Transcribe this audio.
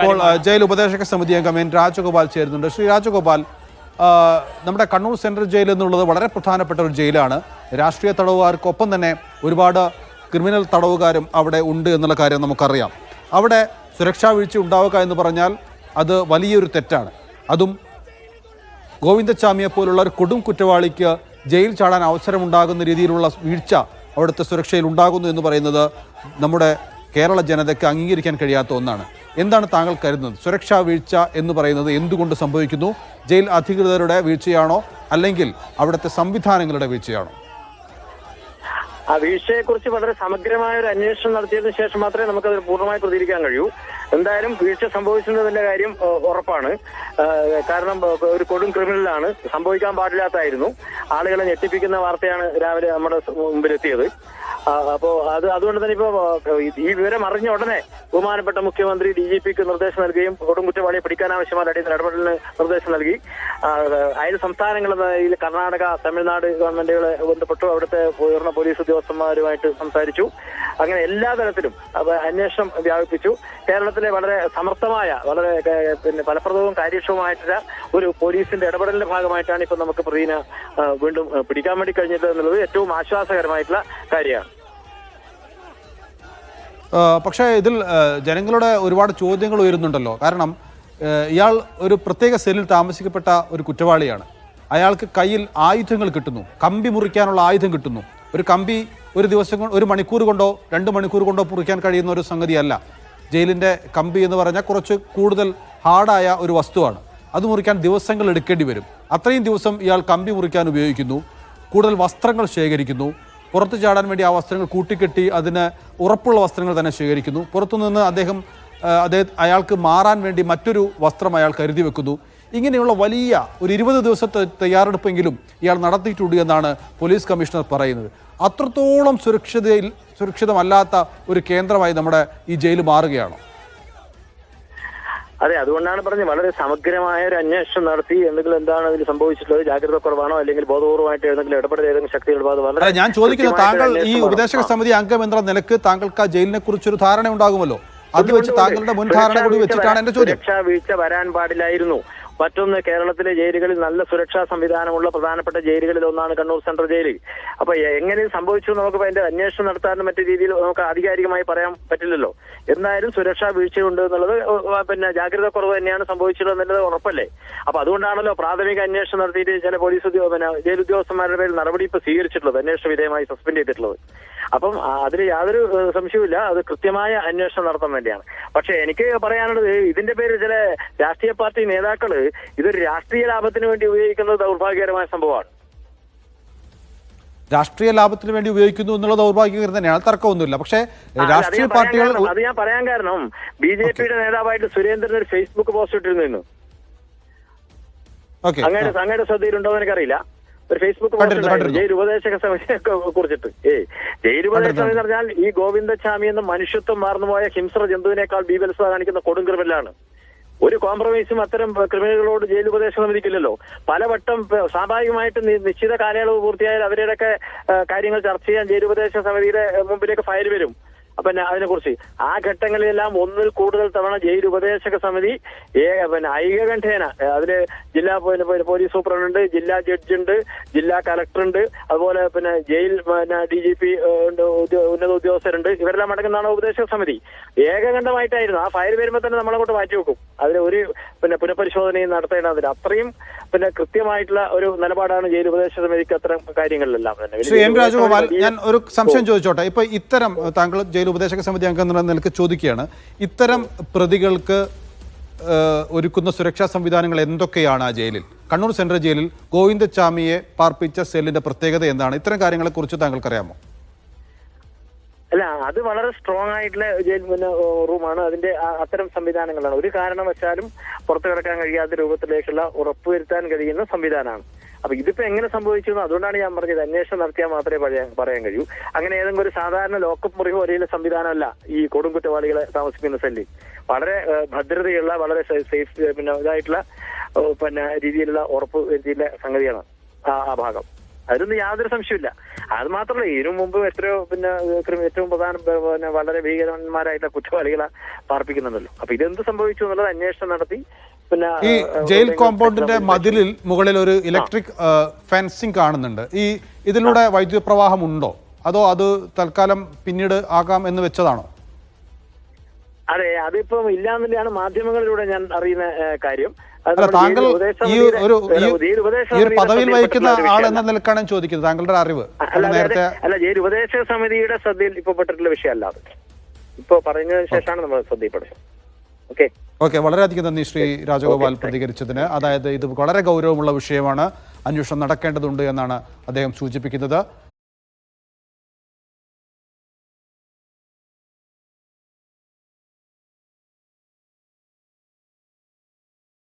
ഇപ്പോൾ ജയിൽ ഉപദേശക സമിതി അംഗം എൻ രാജഗോപാൽ ചേരുന്നുണ്ട്. ശ്രീ രാജഗോപാൽ, നമ്മുടെ കണ്ണൂർ സെൻട്രൽ ജയിൽ എന്നുള്ളത് വളരെ പ്രധാനപ്പെട്ട ഒരു ജയിലാണ്. രാഷ്ട്രീയ തടവുകാർക്കൊപ്പം തന്നെ ഒരുപാട് ക്രിമിനൽ തടവുകാരും അവിടെ ഉണ്ട് എന്നുള്ള കാര്യം നമുക്കറിയാം. അവിടെ സുരക്ഷാ വീഴ്ച ഉണ്ടാവുക എന്ന് പറഞ്ഞാൽ അത് വലിയൊരു തെറ്റാണ്. അതും ഗോവിന്ദച്ചാമിയെ പോലുള്ള ഒരു കൊടും കുറ്റവാളിക്ക് ജയിൽ ചാടാൻ അവസരമുണ്ടാകുന്ന രീതിയിലുള്ള വീഴ്ച അവിടുത്തെ സുരക്ഷയിൽ ഉണ്ടാകുന്നു എന്ന് പറയുന്നത് നമ്മുടെ കേരള ജനതയ്ക്ക് അംഗീകരിക്കാൻ കഴിയാത്ത ഒന്നാണ്. എന്താണ് താങ്കൾ കരുതുന്നത്? സുരക്ഷാ വീഴ്ച എന്ന് പറയുന്നത് എന്തുകൊണ്ട് സംഭവിക്കുന്നു? ജയിൽ അധികൃതരുടെ വീഴ്ചയാണോ അല്ലെങ്കിൽ അവിടുത്തെ സംവിധാനങ്ങളുടെ വീഴ്ചയാണോ? ആ വീഴ്ചയെക്കുറിച്ച് വളരെ സമഗ്രമായ ഒരു അന്വേഷണം നടത്തിയതിനു ശേഷം മാത്രമേ നമുക്കത് പൂർണ്ണമായി പ്രതികരിക്കാൻ കഴിയൂ. എന്തായാലും വീഴ്ച സംഭവിച്ചതിന്റെ കാര്യം ഉറപ്പാണ്. കാരണം ഒരു കൊടും ക്രിമിനലാണ്, സംഭവിക്കാൻ പാടില്ലാത്തായിരുന്നു. ആളുകളെ ഞെട്ടിപ്പിക്കുന്ന വാർത്തയാണ് രാവിലെ നമ്മുടെ മുമ്പിലെത്തിയത്. അപ്പോ അതുകൊണ്ട് തന്നെ ഇപ്പോ ഈ വിവരം അറിഞ്ഞ ഉടനെ ബഹുമാനപ്പെട്ട മുഖ്യമന്ത്രി DGPക്ക് നിർദ്ദേശം നൽകുകയും കൊടും കുറ്റവാളിയെ പിടിക്കാനാവശ്യമായ അടിയന്തര ഇടപെടലിന് നിർദ്ദേശം നൽകി. അയൽ സംസ്ഥാനങ്ങളിൽ കർണാടക, തമിഴ്നാട് ഗവൺമെന്റുകളെ ബന്ധപ്പെട്ടു, അവിടുത്തെ ഉയർന്ന പോലീസ് ഉദ്യോഗസ്ഥന്മാരുമായിട്ട് സംസാരിച്ചു. അങ്ങനെ എല്ലാ തരത്തിലും അന്വേഷണം വ്യാപിപ്പിച്ചു. കേരളത്തിലെ വളരെ സമർത്ഥമായ, വളരെ ഫലപ്രദവും കാര്യക്ഷമമായിട്ടുള്ള ഒരു പോലീസിന്റെ ഇടപെടലിന്റെ ഭാഗമായിട്ടാണ് ഇപ്പൊ നമുക്ക് പ്രതിനെ വീണ്ടും പിടിക്കാൻ വേണ്ടി കഴിഞ്ഞത് എന്നുള്ളത് ഏറ്റവും ആശ്വാസകരമായിട്ടുള്ള കാര്യമാണ്. പക്ഷേ ഇതിൽ ജനങ്ങളുടെ ഒരുപാട് ചോദ്യങ്ങൾ ഉയരുന്നുണ്ടല്ലോ. കാരണം ഇയാൾ ഒരു പ്രത്യേക സെല്ലിൽ താമസിക്കപ്പെട്ട ഒരു കുറ്റവാളിയാണ്. അയാൾക്ക് കയ്യിൽ ആയുധങ്ങൾ കിട്ടുന്നു, കമ്പി മുറിക്കാനുള്ള ആയുധം കിട്ടുന്നു. ഒരു കമ്പി ഒരു ദിവസം, ഒരു മണിക്കൂർ കൊണ്ടോ 2 മണിക്കൂർ കൊണ്ടോ മുറിക്കാൻ കഴിയുന്ന ഒരു സംഗതിയല്ല. ജയിലിൻ്റെ കമ്പി എന്ന് പറഞ്ഞാൽ കുറച്ച് കൂടുതൽ ഹാർഡായ ഒരു വസ്തുവാണ്. അത് മുറിക്കാൻ ദിവസങ്ങൾ എടുക്കേണ്ടി വരും. അത്രയും ദിവസം ഇയാൾ കമ്പി മുറിക്കാൻ ഉപയോഗിക്കുന്നു. കൂടുതൽ വസ്ത്രങ്ങൾ ശേഖരിക്കുന്നു. പുറത്ത് ചാടാൻ വേണ്ടി ആ വസ്ത്രങ്ങൾ കൂട്ടിക്കെട്ടി അതിന് ഉറപ്പുള്ള വസ്ത്രങ്ങൾ തന്നെ ശേഖരിക്കുന്നു. പുറത്തുനിന്ന് അയാൾക്ക് മാറാൻ വേണ്ടി മറ്റൊരു വസ്ത്രം അയാൾ കരുതി വെക്കുന്നു. ഇങ്ങനെയുള്ള വലിയ ഒരു 20 ദിവസത്തെ തയ്യാറെടുപ്പെങ്കിലും ഇയാൾ നടത്തിയിട്ടുണ്ട് എന്നാണ് പോലീസ് കമ്മീഷണർ പറയുന്നത്. അത്രത്തോളം സുരക്ഷിതമല്ലാത്ത ഒരു കേന്ദ്രമായി നമ്മുടെ ഈ ജയിൽ മാറുകയാണോ? അതെ, അതുകൊണ്ടാണ് പറഞ്ഞത് വളരെ സമഗ്രമായ ഒരു അന്വേഷണം നടത്തി എന്തെങ്കിലും എന്താണ് ഇതിൽ സംഭവിച്ചിട്ടുള്ളത്, ജാഗ്രത കുറവാണോ അല്ലെങ്കിൽ ബോധപൂർവമായിട്ട് ഏതെങ്കിലും ഇടപെടൽ ഏതെങ്കിലും ശക്തികൾ. ഞാൻ ചോദിക്കുന്നത്, താങ്കൾ ഈ ഉപദേശക സമിതി അംഗം എന്ന നിലക്ക് താങ്കൾക്ക് ആ ജയിലിനെ കുറിച്ചൊരു ധാരണ ഉണ്ടാകുമല്ലോ. അത് വെച്ച് താങ്കളുടെ മുൻധാരണ കൂടി വെച്ചിട്ടാണ് എന്റെ ചോദ്യം. സുരക്ഷാ വീഴ്ച വരാൻ പാടില്ലായിരുന്നു. മറ്റൊന്ന്, കേരളത്തിലെ ജയിലുകളിൽ നല്ല സുരക്ഷാ സംവിധാനമുള്ള പ്രധാനപ്പെട്ട ജയിലുകളിൽ ഒന്നാണ് കണ്ണൂർ സെൻട്രൽ ജയിൽ. അപ്പൊ എങ്ങനെ സംഭവിച്ചു നമുക്ക് അതിന്റെ അന്വേഷണം നടത്താനും മറ്റു രീതിയിൽ നമുക്ക് ആധികാരികമായി പറയാൻ പറ്റില്ലല്ലോ. എന്തായാലും സുരക്ഷാ വീഴ്ചയുണ്ട് എന്നുള്ളത് ജാഗ്രത കുറവ് തന്നെയാണ് സംഭവിച്ചത് എന്നുള്ളത് ഉറപ്പല്ലേ. അപ്പൊ അതുകൊണ്ടാണല്ലോ പ്രാഥമിക അന്വേഷണം നടത്തിയിട്ട് ചില പോലീസ് ജയിൽ ഉദ്യോഗസ്ഥന്മാരുടെ പേരിൽ നടപടി ഇപ്പൊ സ്വീകരിച്ചിട്ടുള്ളത്, അന്വേഷണ വിധേയമായി സസ്പെൻഡ് ചെയ്തിട്ടുള്ളത്. അപ്പം അതിൽ യാതൊരു സംശയവുമില്ല, അത് കൃത്യമായ അന്വേഷണം നടത്താൻ വേണ്ടിയാണ്. പക്ഷെ എനിക്ക് പറയാനുള്ളത്, ഇതിന്റെ പേര് ചില രാഷ്ട്രീയ പാർട്ടി നേതാക്കള് ഇതൊരു രാഷ്ട്രീയ ലാഭത്തിന് വേണ്ടി ഉപയോഗിക്കുന്നത് ദൗർഭാഗ്യകരമായ സംഭവമാണ്. രാഷ്ട്രീയ ലാഭത്തിന് വേണ്ടി ഉപയോഗിക്കുന്നു എന്നുള്ളത് ദൗർഭാഗ്യകരം തന്നെയാണ്, തർക്കമൊന്നുമില്ല. പക്ഷേ രാഷ്ട്രീയ പാർട്ടികൾ, അത് ഞാൻ പറയാൻ കാരണം BJPയുടെ നേതാവായിട്ട് സുരേന്ദ്രൻ ഒരു ഫേസ്ബുക്ക് പോസ്റ്റ് ഇട്ടിരുന്നു. അങ്ങയുടെ ശ്രദ്ധയിലുണ്ടോ എന്ന് എനിക്കറിയില്ല. ഒരു ഫേസ്ബുക്ക് പോസ്റ്റ് ജയിൽ ഉപദേശക സമിതിയെ കുറിച്ചിട്ട്. ജയിൽ ഉപദേശക സമിതി എന്ന് പറഞ്ഞാൽ ഈ ഗോവിന്ദച്ചാമി എന്ന മനുഷ്യത്വം മാർന്നുപോയ ഹിംസ്ര ജന്തുവിനേക്കാൾ ബീഭത്സത കാണിക്കുന്ന കൊടും ക്രിമിനലാണ്. ഒരു കോംപ്രമൈസും അത്തരം ക്രിമിനലുകളോട് ജയിൽ ഉപദേശക സമിതിക്കില്ലല്ലോ. പലവട്ടം സ്വാഭാവികമായിട്ട് നിശ്ചിത കാലയളവ് പൂർത്തിയായാൽ അവരുടെയൊക്കെ കാര്യങ്ങൾ ചർച്ച ചെയ്യാൻ ജയിൽ ഉപദേശക സമിതിയുടെ മുമ്പിലേക്ക് ഫയൽ വരും. അതിനെക്കുറിച്ച് ആ ഘട്ടങ്ങളിലെല്ലാം ഒന്നിൽ കൂടുതൽ തവണ ജയിൽ ഉപദേശക സമിതി ഐകകണ്ഠേന അതില് ജില്ലാ പോലീസ് സൂപ്രണ്ട്, ജില്ലാ ജഡ്ജുണ്ട്, ജില്ലാ കലക്ടറുണ്ട്, അതുപോലെ ജയിൽ DGP ഉണ്ട്, ഉന്നത ഉദ്യോഗസ്ഥരുണ്ട്. ഇവരെല്ലാം അടങ്ങുന്നതാണ് ഉപദേശക സമിതി. ഏകകണ്ഠമായിട്ടായിരുന്നു. ആ ഫയൽ വരുമ്പോൾ തന്നെ നമ്മളങ്ങോട്ട് മാറ്റി വെക്കും. അതിന് ഒരു പുനഃപരിശോധനയും നടത്തേണ്ടതില്ല. അത്രയും കൃത്യമായിട്ടുള്ള ഒരു നിലപാടാണ് ജയിൽ ഉപദേശക സമിതിക്ക് അത്തരം കാര്യങ്ങളിലെല്ലാം തന്നെ. ശ്രീ എം രാജഗോപാൽ, ഞാൻ ഒരു സംശയം ചോദിച്ചോട്ടെ. ഇപ്പൊ ഇത്തരം താങ്കൾ ജയിൽ ഉപദേശക സമിതി അംഗം എന്ന നിലക്ക് ചോദിക്കുകയാണ്, ഇത്തരം പ്രതികൾക്ക് ഒരുക്കുന്ന സുരക്ഷാ സംവിധാനങ്ങൾ എന്തൊക്കെയാണ് ആ ജയിലിൽ? കണ്ണൂർ സെൻട്രൽ ജയിലിൽ ഗോവിന്ദച്ചാമിയെ പാർപ്പിച്ച സെല്ലിന്റെ പ്രത്യേകത എന്താണ്? ഇത്തരം കാര്യങ്ങളെ കുറിച്ച് താങ്കൾക്കറിയാമോ? അല്ല, അത് വളരെ സ്ട്രോങ് ആയിട്ടുള്ള ജയിൽ റൂമാണ്. അതിന്റെ അത്തരം സംവിധാനങ്ങളാണ്. ഒരു കാരണവശാലും പുറത്തു കിടക്കാൻ കഴിയാത്ത രൂപത്തിലേക്കുള്ള ഉറപ്പുവരുത്താൻ കഴിയുന്ന സംവിധാനമാണ്. അപ്പൊ ഇതിപ്പോ എങ്ങനെ സംഭവിച്ചു? അതുകൊണ്ടാണ് ഞാൻ പറഞ്ഞത്, അന്വേഷണം നടത്തിയാൽ മാത്രമേ പറയാൻ കഴിയൂ. അങ്ങനെ ഏതെങ്കിലും ഒരു സാധാരണ ലോക്കപ്പ് മുറി പോലെയുള്ള സംവിധാനമല്ല ഈ കൊടും കുറ്റവാളികളെ താമസിക്കുന്ന സെല്ല്. വളരെ ഭദ്രതയുള്ള, വളരെ സേഫ് ഇതായിട്ടുള്ള രീതിയിലുള്ള ഉറപ്പ് വരുത്തിയുള്ള സംഗതിയാണ് ആ ഭാഗം. അതിലൊന്നും യാതൊരു സംശയമില്ല. അത് മാത്രമല്ല, ഇതിനു മുമ്പ് എത്രയോ ഏറ്റവും വളരെ ഭീകരന്മാരായിട്ടുള്ള കുറ്റവാളികളെ പാർപ്പിക്കുന്നുണ്ടല്ലോ. അപ്പൊ ഇതെന്ത് സംഭവിച്ചു എന്നുള്ളത് അന്വേഷണം നടത്തി ഈ ജയിൽ കോമ്പൗണ്ടിന്റെ മതിലിൽ മുകളിൽ ഒരു ഇലക്ട്രിക് ഫെൻസിങ് കാണുന്നുണ്ട്. ഇതിലൂടെ വൈദ്യുത പ്രവാഹം ഉണ്ടോ, അതോ അത് തൽക്കാലം പിന്നീട് ആകാം എന്ന് വെച്ചതാണോ? അതെ, അതിപ്പം ഇല്ലാന്നില്ലാണ് മാധ്യമങ്ങളിലൂടെ ഞാൻ അറിയുന്ന കാര്യം. താങ്കൾ ഈ ഒരു പദവിയിൽ വഹിക്കുന്ന ആൾ എന്ന നിലക്കാണ് ചോദിക്കുന്നത്, താങ്കളുടെ അറിവ്. നേരത്തെ അല്ല, ജയിൽ ഉപദേശക സമിതിയുടെ ശ്രദ്ധയിൽ ഇപ്പൊ പെട്ടിട്ടുള്ള വിഷയമല്ല അത്. ഇപ്പൊ പറഞ്ഞതിന് ശേഷമാണ് നമ്മൾ ശ്രദ്ധയിൽപ്പെടുന്നത്. ഓക്കെ, വളരെയധികം നന്ദി ശ്രീ രാജഗോപാൽ പ്രതികരിച്ചതിന്. അതായത് ഇത് വളരെ ഗൗരവമുള്ള വിഷയമാണ്, അന്വേഷണം നടക്കേണ്ടതുണ്ട് എന്നാണ് അദ്ദേഹം സൂചിപ്പിക്കുന്നത്.